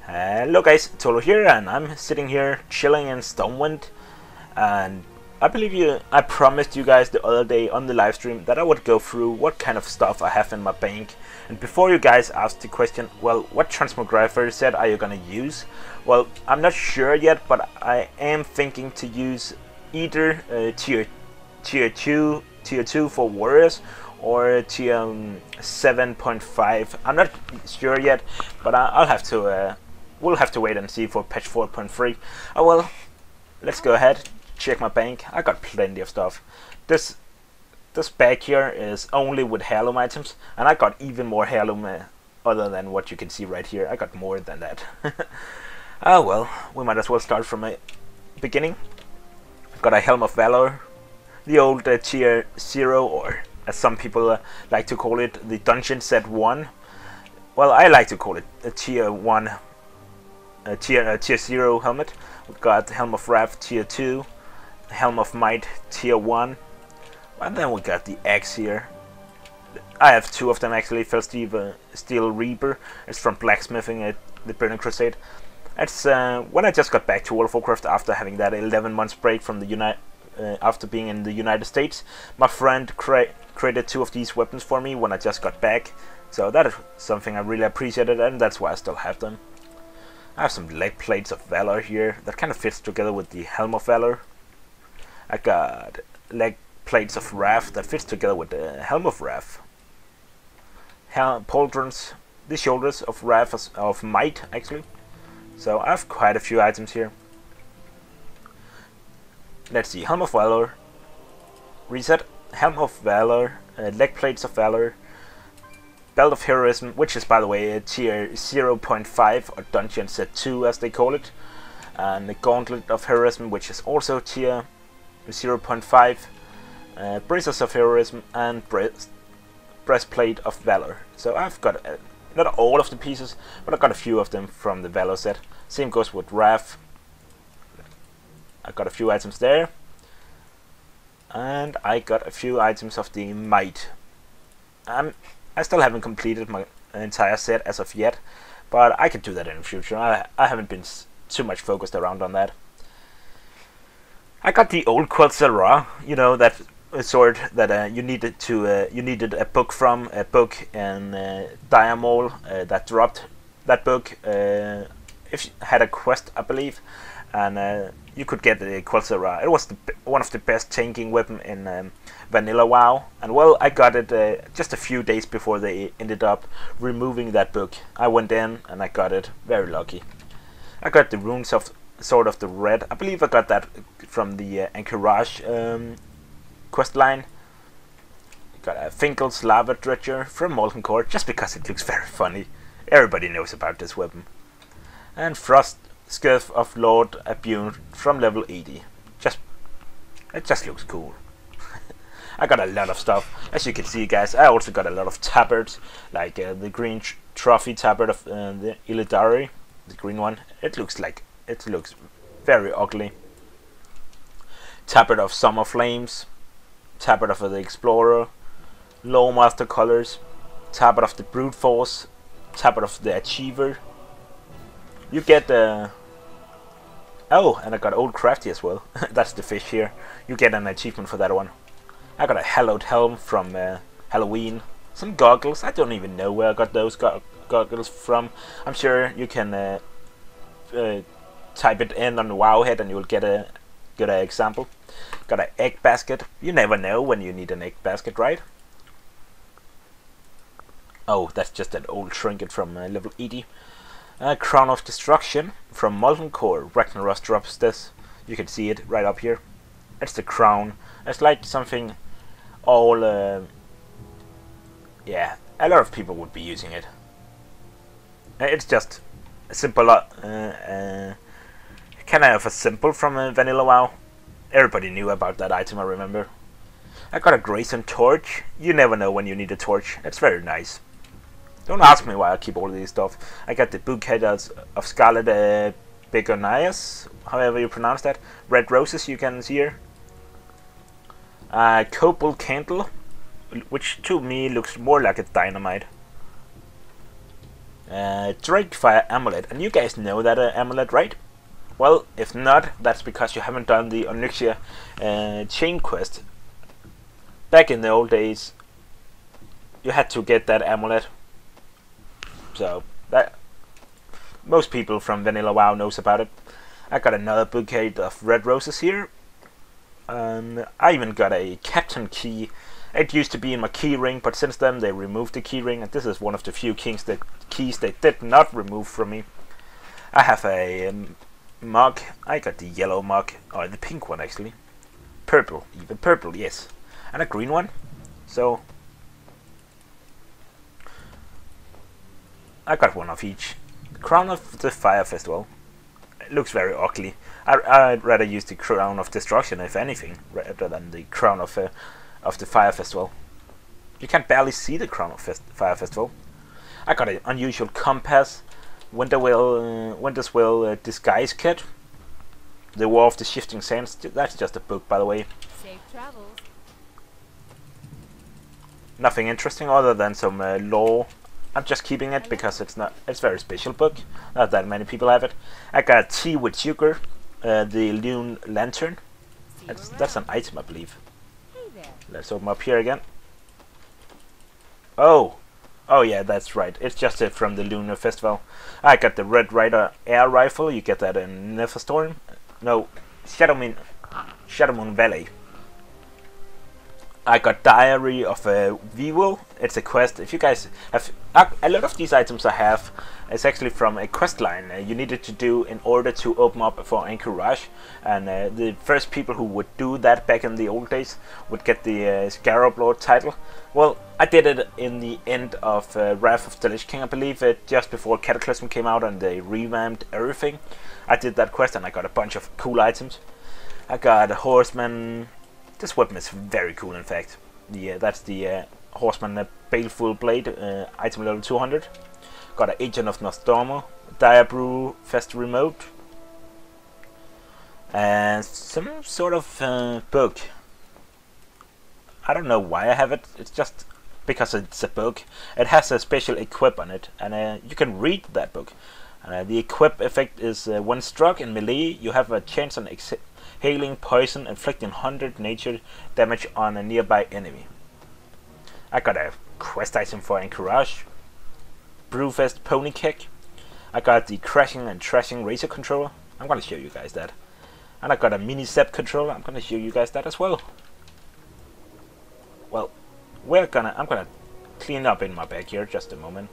Hello guys, Tolo here, and I'm sitting here chilling in Stonewind, and I promised you guys the other day on the live stream that I would go through what kind of stuff I have in my bank. And before you guys ask the question, well, what transmographer set are you gonna use? Well, I'm not sure yet, but I am thinking to use either tier 2 for warriors or tier 7.5. I'm not sure yet, but I'll have to we'll have to wait and see for patch 4.3. Oh well, let's go ahead, check my bank. I got plenty of stuff. This bag here is only with heirloom items, and I got even more heirloom other than what you can see right here. I got more than that. Oh well, we might as well start from a beginning. I've got a Helm of Valor, the old tier 0, or as some people like to call it, the Dungeon Set 1. Well, I like to call it a tier 1, tier 0 helmet. We've got Helm of Wrath tier 2, Helm of Might tier 1, and then we got the axe here. I have two of them actually. Steel Reaper. It's from blacksmithing at the Burning Crusade. It's when I just got back to World of Warcraft after having that 11 months break from the after being in the United States. My friend created two of these weapons for me when I just got back, so that is something I really appreciated, and that's why I still have them. I have some leg plates of Valor here that kind of fits together with the Helm of Valor. I got leg plates of Wrath that fits together with the Helm of Wrath. Pauldrons, the shoulders of Wrath of Might actually. So I have quite a few items here. Let's see, Helm of Valor, reset, Helm of Valor, leg plates of Valor, Belt of Heroism, which is by the way a tier 0.5 or Dungeon Set 2 as they call it, and the Gauntlet of Heroism, which is also tier 0.5, Bracers of Heroism, and Breastplate of Valor. So I've got not all of the pieces, but I've got a few of them from the Valor set. Same goes with Wrath. I got a few items there, and I got a few items of the Might. I still haven't completed my entire set as of yet, but I can do that in the future. I haven't been too much focused around on that. I got the old Quetzalra, you know, that sword that you needed a book from, a book in Diamol that dropped that book if you had a quest, I believe, and you could get the Quetzalra. It was one of the best tanking weapon in Vanilla WoW, and well, I got it just a few days before they ended up removing that book. I went in and I got it, very lucky. I got the Runes of Sword of the Red. I believe I got that from the Anchorage quest line. Got a Finkel's Lava Dredger from Molten Core, just because it looks very funny. Everybody knows about this weapon. And Frost Scarf of Lord Abune from level 80. It just looks cool. I got a lot of stuff. As you can see, guys, I also got a lot of tabards, like the green trophy tabard of the Illidari, the green one. It looks very ugly. Tabard of Summer Flames, Tabard of the Explorer, Low Master Colors, Tabard of the Brute Force, Tabard of the Achiever. You get oh, and I got Old Crafty as well. That's the fish here. You get an achievement for that one. I got a Hallowed Helm from Halloween. Some goggles. I don't even know where I got those goggles from. I'm sure you can type it in on the Wowhead and you will get an example. Got an egg basket. You never know when you need an egg basket, right? Oh, that's just an old trinket from level 80. Crown of Destruction from Molten Core. Ragnaros drops this. You can see it right up here. It's the crown. It's like something all yeah, a lot of people would be using it. It's just a simple kind of a simple from Vanilla WoW. Everybody knew about that item, I remember. I got a Grayson Torch. You never know when you need a torch. It's very nice. Don't ask me why I keep all of these stuff. I got the Bouquet of Scarlet Begonias, however you pronounce that. Red Roses, you can see here. Copal Candle, which to me looks more like a dynamite. Drake Fire Amulet, and you guys know that amulet, right? Well, if not, that's because you haven't done the Onyxia chain quest. Back in the old days, you had to get that amulet. So that most people from Vanilla WoW knows about it. I got another bouquet of red roses here, and I even got a captain key. It used to be in my key ring, but since then they removed the key ring, and this is one of the few keys they did not remove from me. I have a mug. I got the yellow mug, or the pink one actually. Purple, even purple, yes. And a green one. So I got one of each. The Crown of the Fire Festival. It looks very ugly. I'd rather use the Crown of Destruction, if anything, rather than the Crown of the Fire Festival. You can barely see the Crown of Fire Festival. I got an unusual compass. Winter's Will Disguise Kit. The War of the Shifting Sands. That's just a book, by the way. Safe travels. Nothing interesting other than some lore. I'm just keeping it because it's a very special book. Not that many people have it. I got tea with sugar, the Lune Lantern. That's an item, I believe. Hey there. Let's open up here again. Oh yeah, that's right. It's just from the Lunar Festival. I got the Red Rider air rifle. You get that in Neverstorm. No, Shadowmoon Valley. I got Diary of a Weevil. It's a quest. If you guys have a lot of these items I have, it's actually from a quest line you needed to do in order to open up for Anchorage. And the first people who would do that back in the old days would get the Scarab Lord title. Well, I did it in the end of Wrath of the Lich King, I believe, just before Cataclysm came out and they revamped everything. I did that quest and I got a bunch of cool items. I got a Horseman. This weapon is very cool, in fact. That's the Horseman Baleful Blade, item level 200. Got an Agent of Nostormo, Diabrew Fest Remote, and some sort of book. I don't know why I have it. It's just because it's a book. It has a special equip on it, and you can read that book. The equip effect is when struck in melee, you have a chance on hailing poison, inflicting 100 nature damage on a nearby enemy. I got a quest item for Anchorage, Brewfest Pony Kick. I got the Crashing and Trashing Razor controller. I'm gonna show you guys that. And I got a mini Zep controller. I'm gonna show you guys that as well. Well, I'm gonna clean up in my backyard just a moment.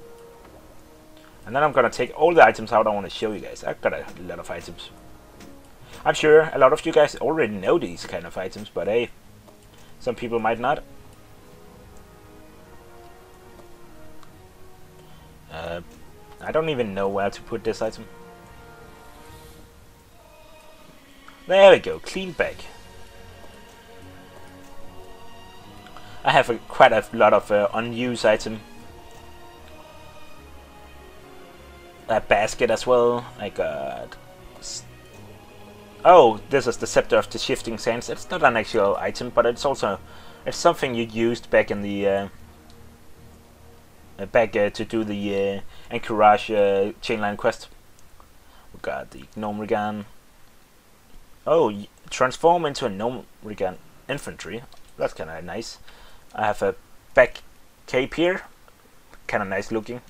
And then I'm gonna take all the items out I want to show you guys. I've got a lot of items. I'm sure a lot of you guys already know these kind of items, but hey, some people might not. I don't even know where to put this item. There we go, clean bag. I have quite a lot of unused item. A basket as well. I got. Oh, this is the Scepter of the Shifting Sands. It's not an actual item, but it's something you used back in the to do the Anchorage chainline quest. We got the Gnomrigan. Oh, transform into a Gnomrigan infantry. That's kind of nice. I have a back cape here, kind of nice looking.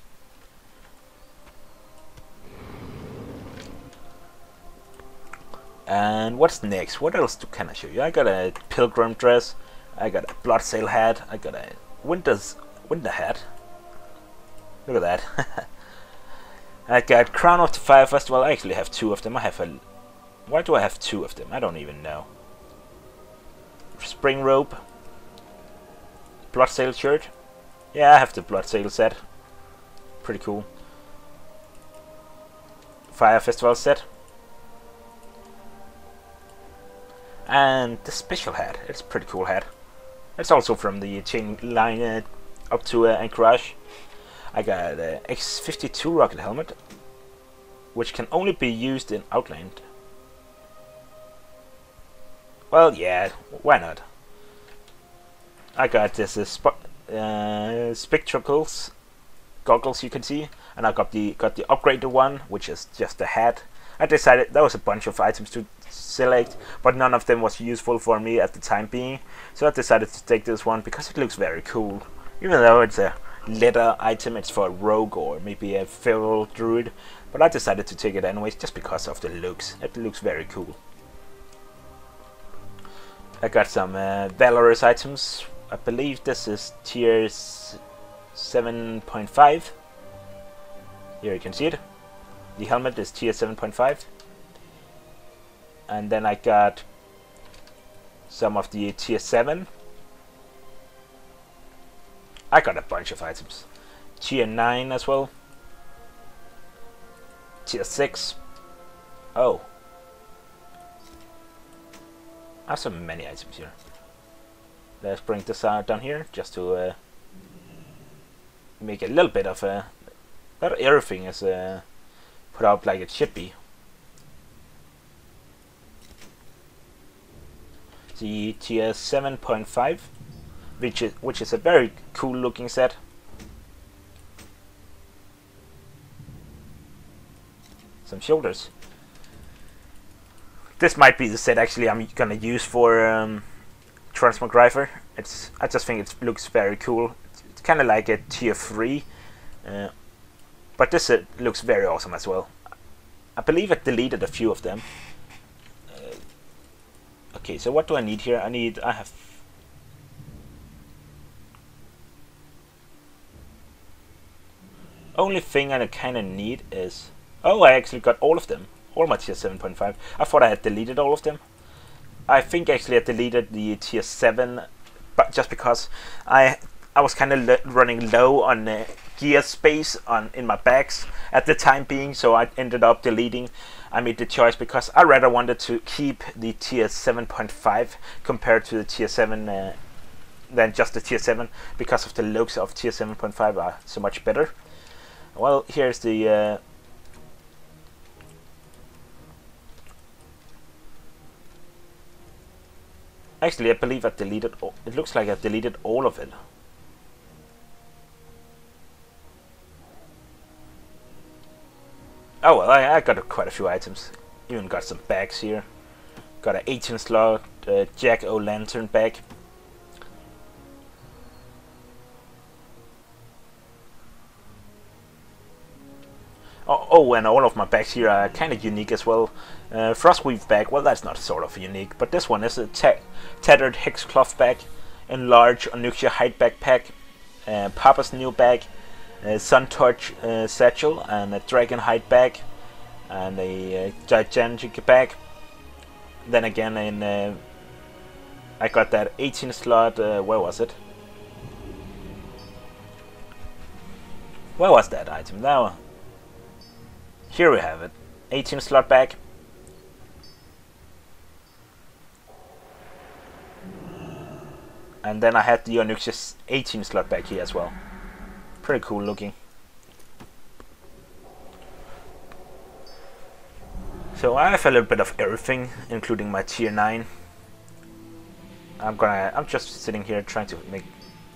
And what's next? What else can I show you? I got a pilgrim dress. I got a bloodsail hat. I got a winter hat. Look at that. I got Crown of the Fire Festival. I actually have two of them. Why do I have two of them? I don't even know. Spring robe. Bloodsail shirt. Yeah, I have the bloodsail set. Pretty cool. Fire Festival set. And the special hat. It's a pretty cool hat. It's also from the chain line up to Anchorage. I got an X-52 rocket helmet, which can only be used in Outland. Well, yeah, why not? I got this Spectracles goggles you can see, and I got the upgraded one, which is just a hat. I decided there was a bunch of items to select, but none of them was useful for me at the time being, so I decided to take this one because it looks very cool. Even though it's a leather item, it's for a rogue or maybe a feral druid, but I decided to take it anyways just because of the looks. It looks very cool. I got some valorous items. I believe this is tier 7.5. Here you can see it. The helmet is tier 7.5. And then I got some of the tier 7. I got a bunch of items. Tier 9 as well. Tier 6. Oh. I have so many items here. Let's bring this down here just to make a little bit of a... Not everything is put out like it should be. The tier 7.5, which is a very cool looking set. Some shoulders. This might be the set actually I'm gonna use for Transmogrifer. I just think it looks very cool. It's kind of like a tier 3, but this set looks very awesome as well. I believe I deleted a few of them. Okay, so what do I need here? I have... Only thing I kind of need is... Oh, I actually got all of them. All my tier 7.5. I thought I had deleted all of them. I think actually I deleted the tier 7, but just because I was kind of running low on gear space in my bags at the time being, so I ended up deleting. I made the choice because I rather wanted to keep the tier 7.5 compared to the tier 7 than just the tier 7, because of the looks of tier 7.5 are so much better. Well, here's the actually, I believe I deleted it looks like I deleted all of it. Oh well, I got quite a few items. Even got some bags here. Got an 18 slot Jack-o'-lantern bag. Oh, and all of my bags here are kind of unique as well. Frostweave bag, well that's not sort of unique, but this one is a tattered hexcloth bag, enlarged Onyxia hide backpack, Papa's new bag, Sun Touch satchel, and a dragon hide bag, and a gigantic bag. Then again, I got that 18 slot. Where was it? Where was that item? Now, here we have it. 18 slot bag. And then I had the Onyxia 18 slot bag here as well. Pretty cool looking. So I have a little bit of everything, including my tier 9. I'm just sitting here trying to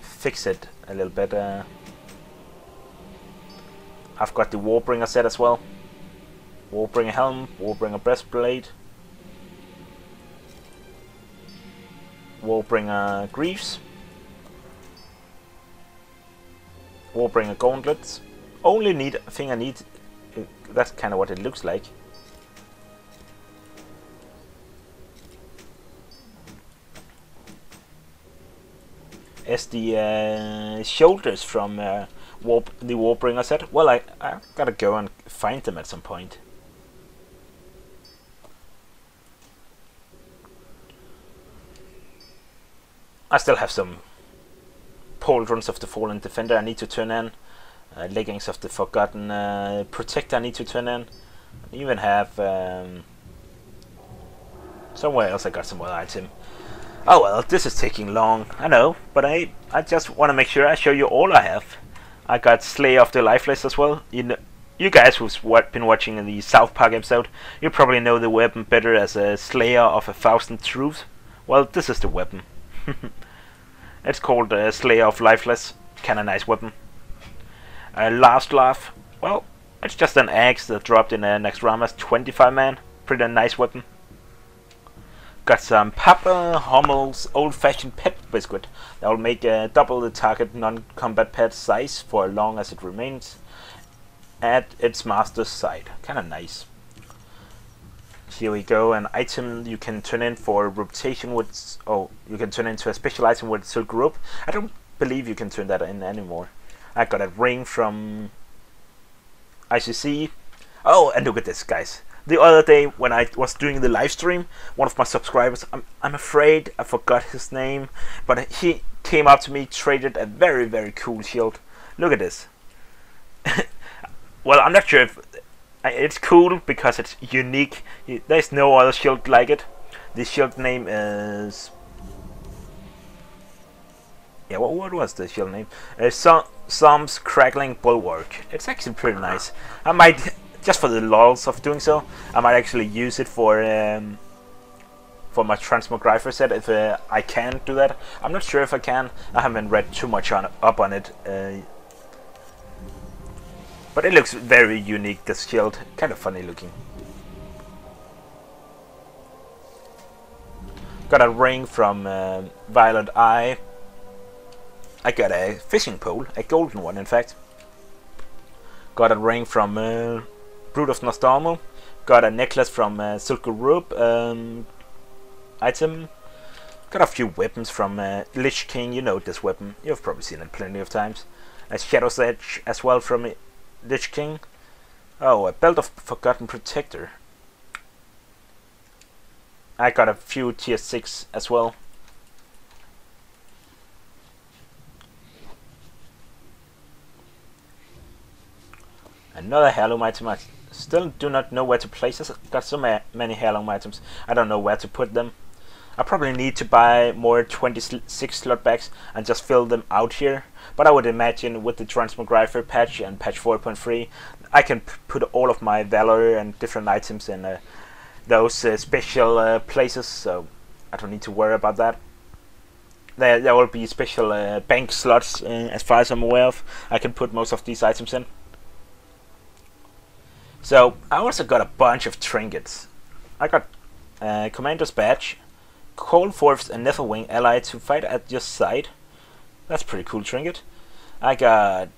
fix it a little bit. I've got the Warbringer set as well. Warbringer helm, Warbringer breastplate, Warbringer greaves, Warbringer gauntlets. Only thing I need, that's kind of what it looks like. Is the shoulders from the Warbringer set. Well, I gotta go and find them at some point. I still have some pauldrons of the Fallen Defender I need to turn in, leggings of the Forgotten Protector I need to turn in. I even have somewhere else I got some more item. Oh well, this is taking long, I know, but I just want to make sure I show you all I have. I got Slayer of the Lifeless as well. You guys who've been watching the South Park episode, you probably know the weapon better as a Slayer of 1,000 Truths. Well, this is the weapon. It's called Slayer of Lifeless. Kinda nice weapon. Last laugh. Well, it's just an axe that dropped in Naxxrama's 25 man. Pretty nice weapon. Got some Papa Hummel's old-fashioned pet biscuit that will make double the target non-combat pet size for as long as it remains at its master's side. Kinda nice. Here we go, an item you can turn in for rotation with... Oh, you can turn into a special item with silk rope. I don't believe you can turn that in anymore. I got a ring from ICC. Oh, and look at this, guys. The other day when I was doing the live stream, one of my subscribers, I'm afraid I forgot his name, but he came up to me, traded a very, very cool shield. Look at this. Well, I'm not sure if it's cool because it's unique. There's no other shield like it. The shield name is... Yeah, what was the shield name? Som's Crackling Bulwark. It's actually pretty nice. I might... Just for the lulz of doing so, I might actually use it for my transmogrifer set if I can do that. I'm not sure if I can. I haven't read too much up on it, but it looks very unique. This shield, kind of funny looking. Got a ring from Violet Eye. I got a fishing pole, a golden one, in fact. Got a ring from Brood of Nostalmo. Got a necklace from Silk Rope item. Got a few weapons from Lich King. You know this weapon. You've probably seen it plenty of times. A Shadow's Edge as well from Lich King. Oh, a Belt of Forgotten Protector. I got a few tier 6 as well. Another heirloom item. I still do not know where to place this. I've got so many heirloom items. I don't know where to put them. I probably need to buy more 26 slot bags and just fill them out here. But I would imagine with the Transmogrifer patch and patch 4.3, I can put all of my Valor and different items in those special places. So I don't need to worry about that. There will be special bank slots as far as I'm aware of. I can put most of these items in. So I also got a bunch of trinkets. I got Commander's Badge, call forth a Netherwing ally to fight at your side. That's pretty cool trinket. I got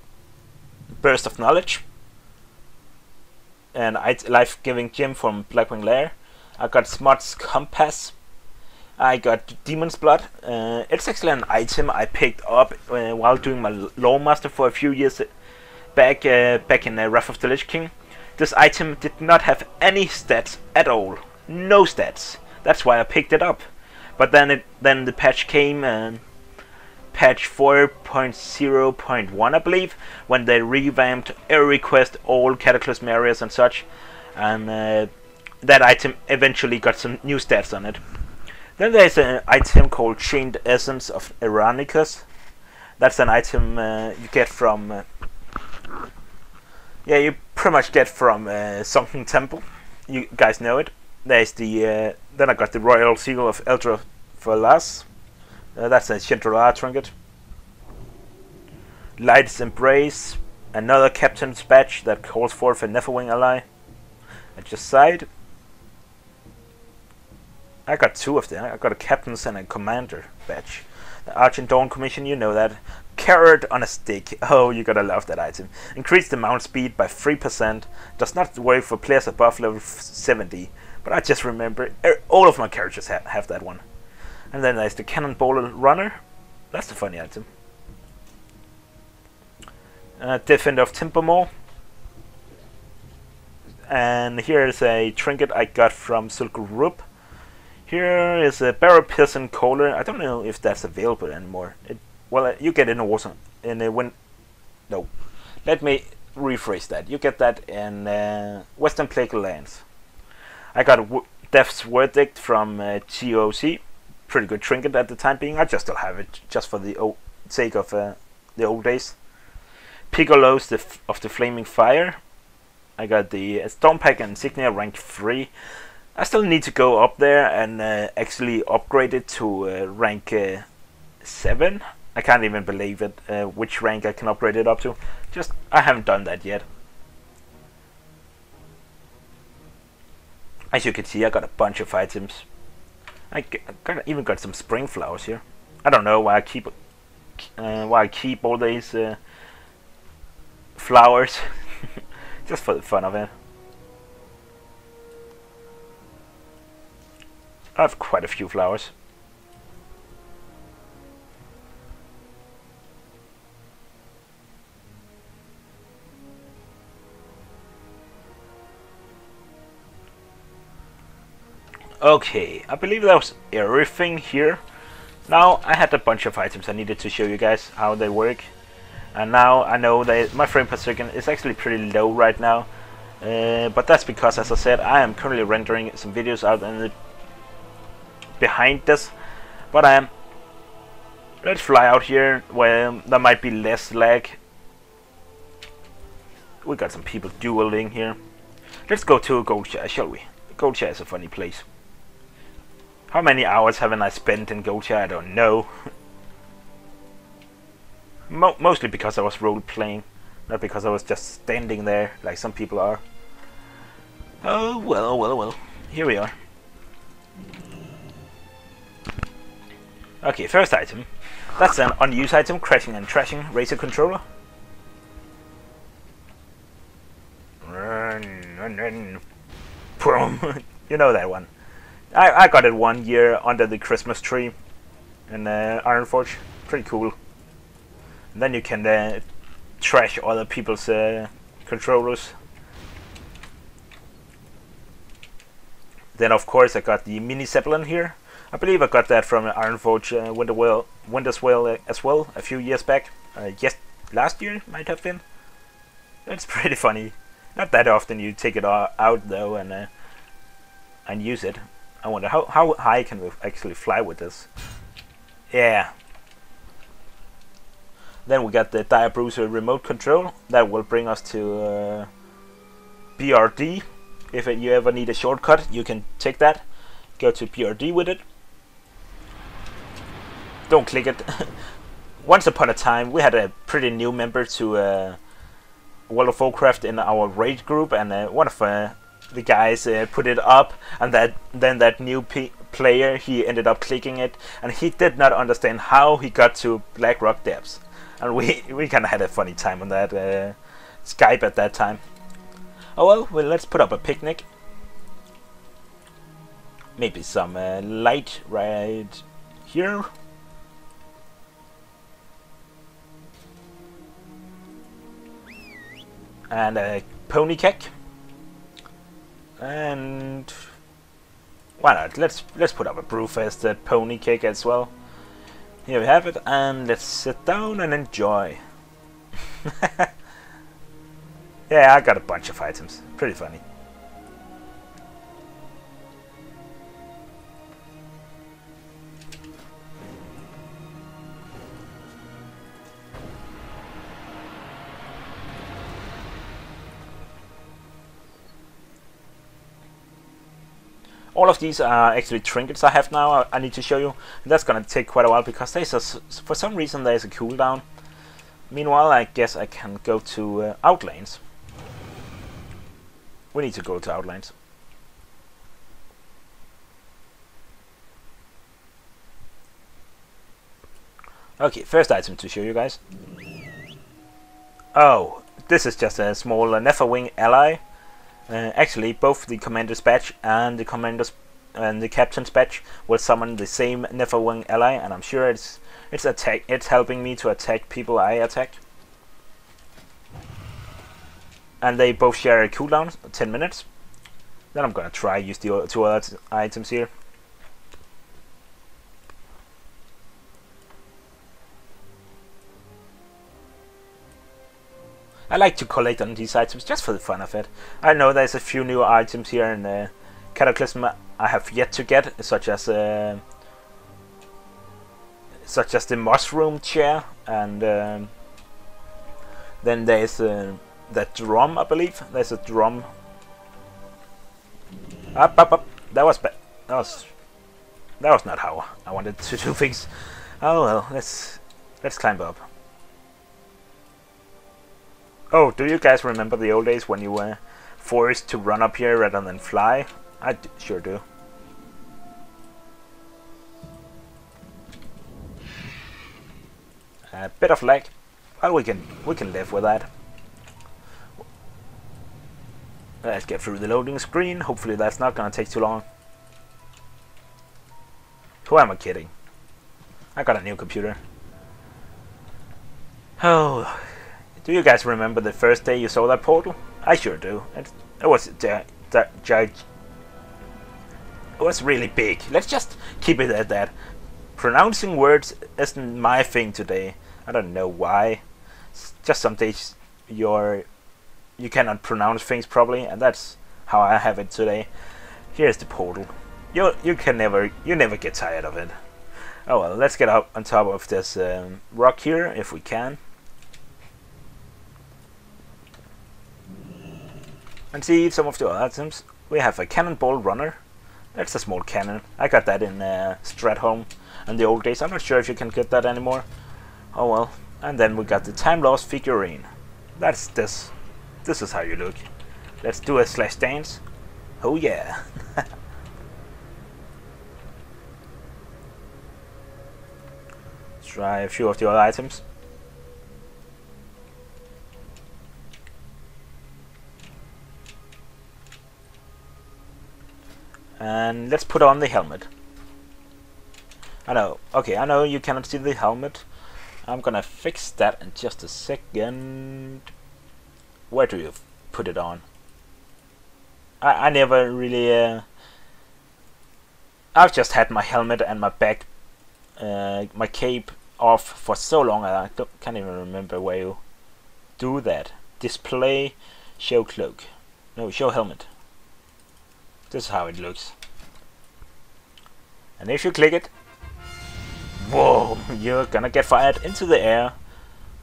Burst of Knowledge, and life-giving gem from Blackwing Lair. I got Smut's Compass. I got Demon's Blood. It's actually an item I picked up while doing my Lawmaster for a few years back in Wrath of the Lich King. This item did not have any stats at all. No stats. That's why I picked it up. But then the patch came, patch 4.0.1 I believe, when they revamped Every Quest, all Cataclysm areas and such. And that item eventually got some new stats on it. Then there's an item called Chained Essence of Eranicus. That's an item you get from... yeah, you pretty much get from Sunken Temple. You guys know it. There's the... then I got the Royal Seal of Eldra Falas. That's a Chandra trinket. Light's Embrace. Another Captain's Badge that calls forth a Netherwing ally at your side. I got two of them. I got a Captain's and a Commander Badge. The Argent Dawn Commission, you know that. Carrot on a stick. Oh, you gotta love that item. Increase the mount speed by 3%. Does not work for players above level 70. But I just remember all of my characters have that one. And then there's the Cannonball Runner. That's a funny item. Defender of Timbermore. And here is a trinket I got from Silk Rope. Here is a Barrel Piercing Collar. I don't know if that's available anymore. Well, you get it in Warzone. No, let me rephrase that. You get that in Western Plague Lands. I got Death's Verdict from GOC. Pretty good trinket at the time being. I just still have it just for the sake of the old days. Piccolo's of the Flaming Fire. I got the Stormpack Insignia rank 3. I still need to go up there and actually upgrade it to rank 7. I can't even believe it, which rank I can upgrade it up to. Just, I haven't done that yet. As you can see, I got a bunch of items. I even got some spring flowers here. I don't know why I keep all these flowers, just for the fun of it. I have quite a few flowers. Okay, I believe that was everything here. Now, I had a bunch of items I needed to show you guys how they work. And now I know that my frame per second is actually pretty low right now. But that's because, as I said, I am currently rendering some videos out in the behind this. But let's fly out here where there might be less lag. We got some people dueling here. Let's go to Gold Share, shall we? Gold Share is a funny place. How many hours haven't I spent in Gold Share? I don't know. Mostly because I was role-playing, not because I was just standing there like some people are. Oh, well, well, well. Here we are. Okay, first item. That's an unused item, crashing and trashing Razer controller. You know that one. I got it 1 year under the Christmas tree in Ironforge. Pretty cool. And then you can trash other people's controllers. Then of course I got the mini Zeppelin here. I believe I got that from Ironforge Winterswell as well a few years back. Yes, last year might have been. It's pretty funny. Not that often you take it out though and use it. I wonder how high can we actually fly with this? Yeah. Then we got the Dire Bruiser remote control. That will bring us to BRD. If you ever need a shortcut, you can take that. Go to BRD with it. Don't click it. Once upon a time, we had a pretty new member to World of Warcraft in our raid group, and one of the guys put it up, and then that new player, he ended up clicking it, and he did not understand how he got to Blackrock Depths, and we kind of had a funny time on that Skype at that time. Oh well, let's put up a picnic. Maybe some light right here. And a pony cake. And why not? Let's put up a Brewfest pony cake as well. Here we have it, and let's sit down and enjoy. Yeah, I got a bunch of items. Pretty funny. All of these are actually trinkets I have now. I need to show you. That's gonna take quite a while because there's for some reason there's a cooldown. Meanwhile, I guess I can go to Outlanes. We need to go to Outlanes. Okay, first item to show you guys. Oh, this is just a small Neferwing ally. Actually, both the commander's badge and the captain's badge will summon the same Neferwing ally, and I'm sure it's helping me to attack people I attack. And they both share a cooldown, 10 minutes. Then I'm gonna try use the two other items here. I like to collect on these items just for the fun of it. I know there's a few new items here in Cataclysm I have yet to get, such as the mushroom chair, and then there's that drum, I believe. There's a drum. Up. That was bad. That was not how I wanted to do things. Oh well, let's Let's climb up. Oh, do you guys remember the old days when you were forced to run up here rather than fly? I sure do. A bit of lag. Well, we can live with that. Let's get through the loading screen. Hopefully that's not gonna take too long. Who am I kidding? I got a new computer. Oh, do you guys remember the first day you saw that portal? I sure do. It was it was really big. Let's just keep it at that. Pronouncing words isn't my thing today. I don't know why. It's just some days you cannot pronounce things properly, and that's how I have it today. Here's the portal. You never get tired of it. Oh well, let's get up on top of this rock here if we can. And see some of the other items. We have a cannonball runner. That's a small cannon. I got that in Stratholme in the old days. I'm not sure if you can get that anymore. Oh well. And then we got the time lost figurine. That's this. This is how you look. Let's do a slash dance. Oh yeah. Let's try a few of the other items. And let's put on the helmet. I know, okay, I know you cannot see the helmet. I'm gonna fix that in just a second. Where do you put it on? I never really... I've just had my helmet and my back, my cape off for so long I can't even remember where you do that. Display, show cloak. No, show helmet. This is how it looks. And if you click it, whoa, you're gonna get fired into the air.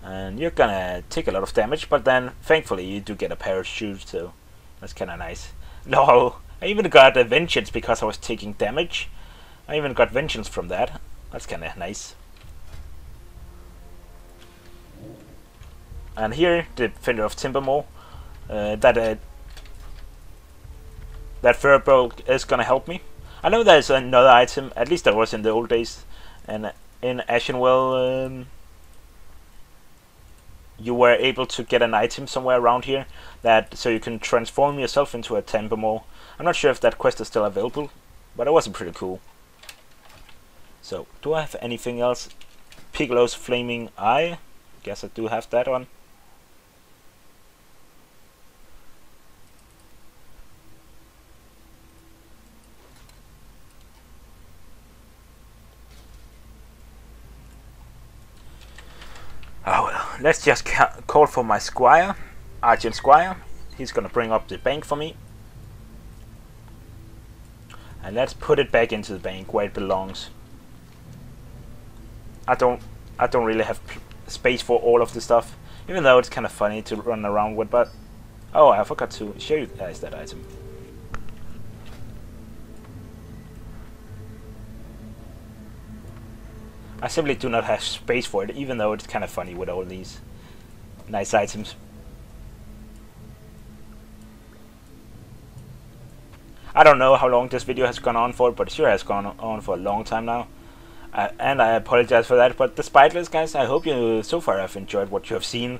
And you're gonna take a lot of damage, but then thankfully you do get a parachute, so that's kinda nice. No, I even got a vengeance because I was taking damage. I even got vengeance from that. That's kinda nice. And here, the Defender of Timbermore. That Furbolg is gonna help me. I know there's another item, at least there was in the old days, and in Ashenwell you were able to get an item somewhere around here that so you can transform yourself into a Timbermore. I'm not sure if that quest is still available, but it was pretty cool. So, do I have anything else? Piccolo's Flaming Eye. Guess I do have that one. Oh well, let's just call for my squire, Argent Squire. He's gonna bring up the bank for me. And let's put it back into the bank where it belongs. I don't really have space for all of the stuff, even though it's kind of funny to run around with, but... Oh, I forgot to show you guys that item. I simply do not have space for it, even though it's kind of funny with all these nice items. I don't know how long this video has gone on for, but it sure has gone on for a long time now. And I apologize for that, but despite this, guys, I hope you so far have enjoyed what you have seen.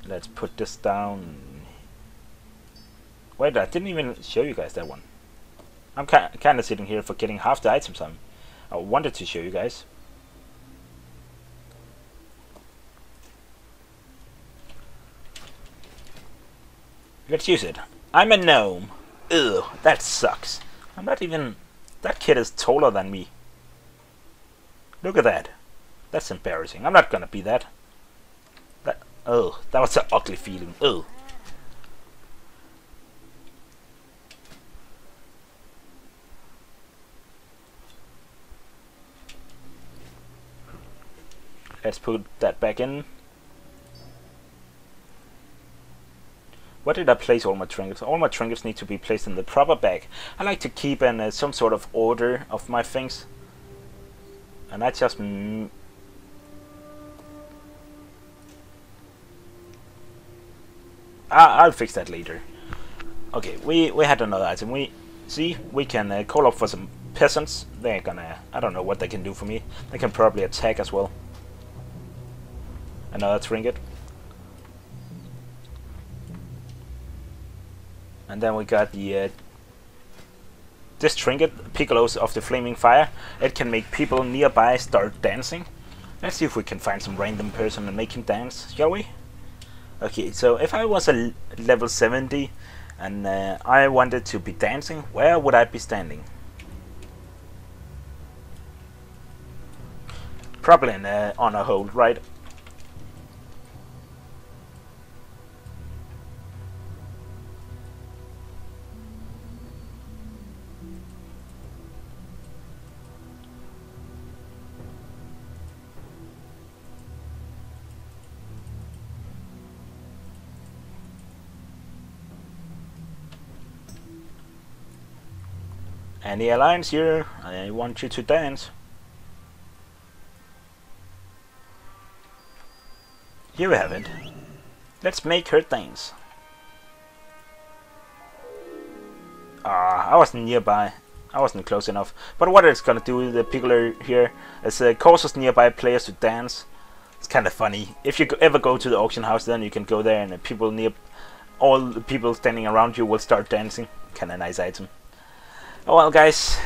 Let's put this down. Wait, I didn't even show you guys that one. I'm kind of sitting here forgetting half the items I wanted to show you guys. Let's use it. I'm a gnome. Ugh, that sucks. I'm not even... That kid is taller than me. Look at that. That's embarrassing. I'm not gonna be that. Ugh, that was an ugly feeling. Ugh. Let's put that back in. Where did I place all my trinkets? All my trinkets need to be placed in the proper bag. I like to keep in some sort of order of my things. And I just... I'll fix that later. Okay, we had another item. We can call up for some peasants. They're gonna... I don't know what they can do for me. They can probably attack as well. Another trinket. And then we got the this trinket, Piccolos of the Flaming Fire. It can make people nearby start dancing. Let's see if we can find some random person and make him dance, shall we? Okay, so if I was a level 70 and I wanted to be dancing, where would I be standing? Probably on a hold, right? Any alliance here? I want you to dance. Here we have it. Let's make her dance. I wasn't nearby. I wasn't close enough. But what it's gonna do with the Piccolo here is causes nearby players to dance. It's kind of funny. If you ever go to the auction house, then you can go there and all the people standing around you will start dancing. Kind of nice item. Oh well, guys,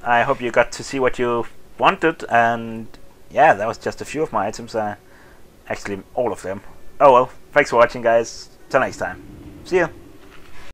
I hope you got to see what you wanted, and yeah, that was just a few of my items, actually all of them. Oh well, thanks for watching, guys. Till next time. See ya.